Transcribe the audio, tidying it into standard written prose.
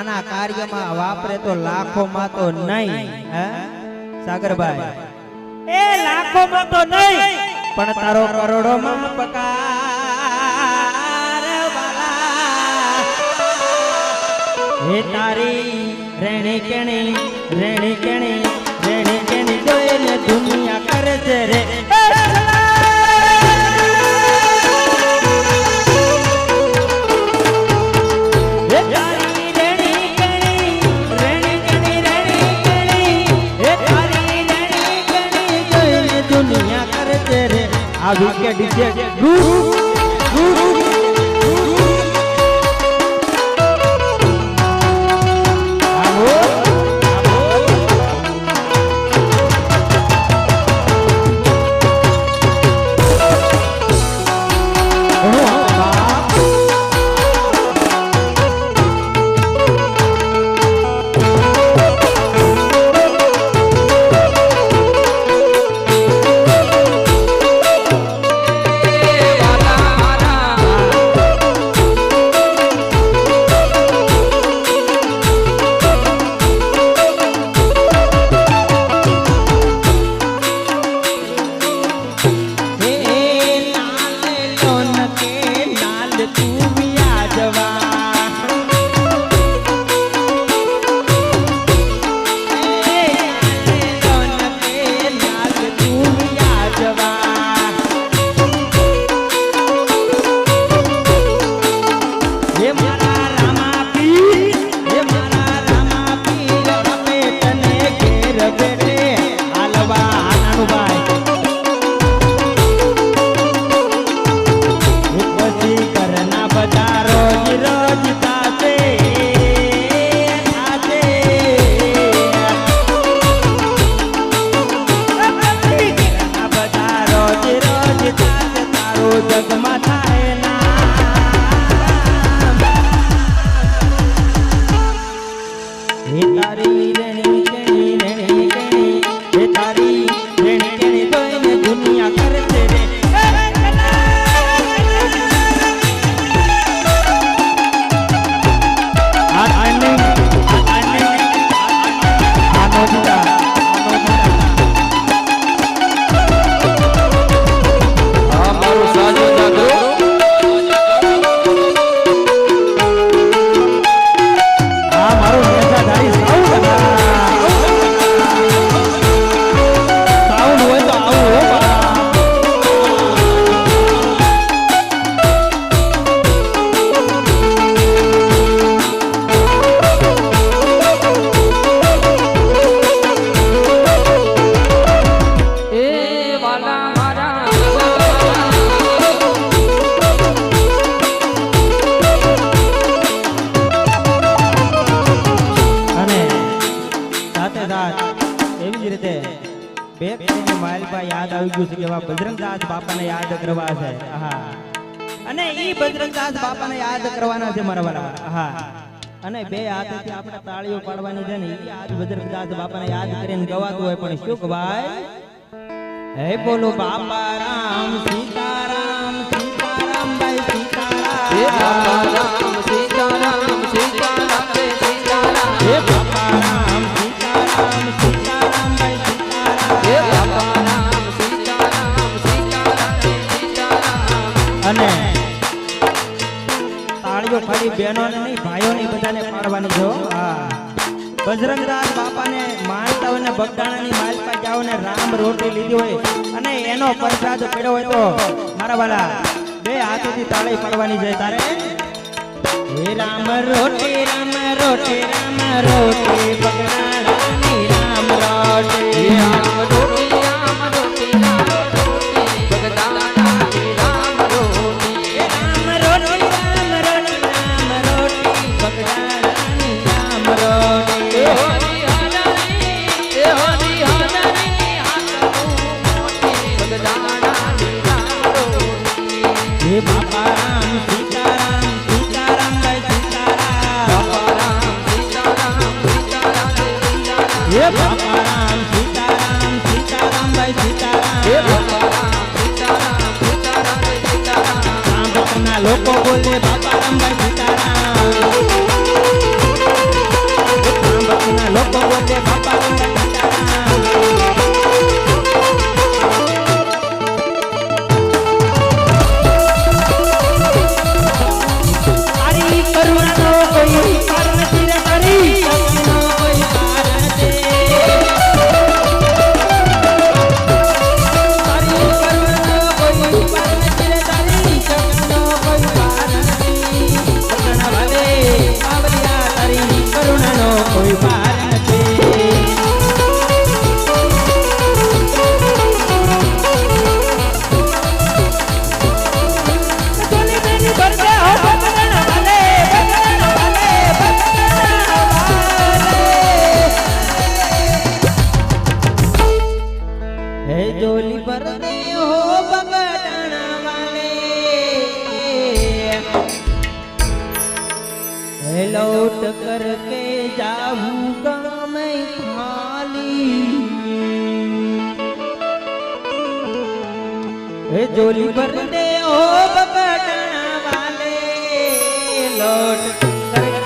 આના કાર્યમાં વાપરે તો લાખોમાં તો નહીં હે સાગરભાઈ એ લાખોમાં તો નહીં પણ તારો કરોડોમાં પકાર વાલા હે તારી રેણી કેણી જોઈને દુનિયા કરે છે રે આવી કે ડીજે બજરંગદાસ બાપાને યાદ કરવા છે અને ઈ બજરંગદાસ બાપાને યાદ કરવાના છે મારા વાળા અને બે હાથથી આપણે તાળીઓ પાડવાની છે ને ઈ આજ બજરંગદાસ બાપાને યાદ કરીને ગવાતું હોય પણ શું ગવાય હે બોલો બાપા રામ સીતારામ સીતારામ ભાઈ સીતારામ હે બાપા રામ સીતારામ સીતારામ રે સીતારામ હે બાપા રામ સીતારામ સીતારામ ભાઈ સીતારામ હે બાપા અને તાળીઓ ખાલી બહેનોને નહીં ભાઈઓને બધાને પાડવાની છો બજરંગદાસ બાપાને માનતા હોય ને બગદાણાની માલપા જાઓ ને રામ રોટી લીધી હોય અને એનો પ્રસાદ પડ્યો હોય તો મારા વાલા બે હાથથી તાળી પાડવાની છે તારે હે રામ રોટી બગદાણાની રામ રોટી રામ રોટી બગદાણાની રામ રોટી બગદાણાની રામ રોટી હે બાપા રામ સીતારામ સીતારામ ભાઈ સીતારામ બાપા રામ સીતારામ સીતારામ હે બાપા રામ સીતારામ સીતારામ ભાઈ સીતારામ હે બાપા રામ સીતારામ સીતારામ રે સીતારામ રામ ભક્તના લોકો બોલે બાપા રામ ભાઈ સીતારામ કરુણાનો કોઈ પાર નથી રે તારી શક્તિનો કોઈ પાર નથી તારી કરુણાનો કોઈ પાર નથી રે તારી શક્તિનો કોઈ પાર નથી કરુણા વાલે બાવલિયા તારી કરુણાનો કોઈ પાર નથી जोली पर दे हो बगड़ना वाले लौट करके जाऊंगा मैं खाली जोली पर दे हो बगड़ना वाले लौट करके